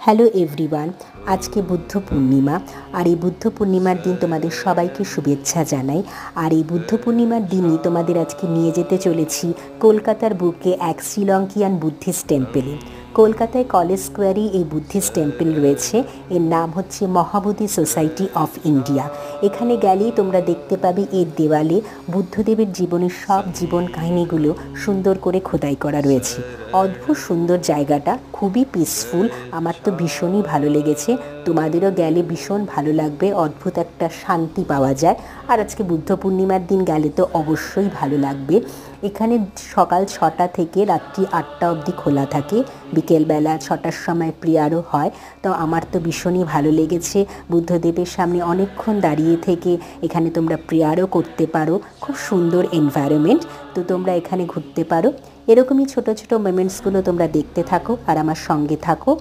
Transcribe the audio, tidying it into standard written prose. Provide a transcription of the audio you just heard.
Hello everyone, আজকে বুদ্ধ পূর্ণিমা। আর এই বুদ্ধ পূর্ণিমার দিন তোমাদের সবাইকে শুভেচ্ছা জানাই। আর এই বুদ্ধ পূর্ণিমার দিনই তোমাদের আজকে নিয়ে যেতে চলেছি কলকাতার বুকে এক শ্রীলঙ্কিয়ান বুদ্ধিস্ট টেম্পেলে। কলকাতায় কলেজ স্কোয়ারেই এই বুদ্ধিস্ট টেম্পল রয়েছে। এর নাম হচ্ছে মহাবোধি সোসাইটি অফ ইন্ডিয়া। এখানে গেলেই তোমরা দেখতে পাবে এর দেওয়ালে বুদ্ধদেবের জীবনের সব জীবন কাহিনীগুলো সুন্দর করে খোদাই করা রয়েছে। অদ্ভুত সুন্দর জায়গাটা, খুবই পিসফুল। আমার তো ভীষণই ভালো লেগেছে, তোমাদেরও গেলে ভীষণ ভালো লাগবে। অদ্ভুত একটা শান্তি পাওয়া যায়। আর আজকে বুদ্ধ পূর্ণিমার দিন গেলে তো অবশ্যই ভালো লাগবে। এখানে সকাল 6টা থেকে রাত্রি 8টা অবধি খোলা থাকে। বিকেলবেলা 6টার সময় প্রেয়ারও হয়। তো আমার তো ভীষণই ভালো লেগেছে। বুদ্ধদেবের সামনে অনেকক্ষণ দাঁড়িয়ে থেকে এখানে তোমরা প্রেয়ারও করতে পারো। খুব সুন্দর এনভায়রনমেন্ট। তো তোমরা এখানে ঘুরতে পারো। এরকমই ছোট ছোট মোমেন্টসগুলো তোমরা দেখতে থাকো আর আমার সঙ্গে থাকো।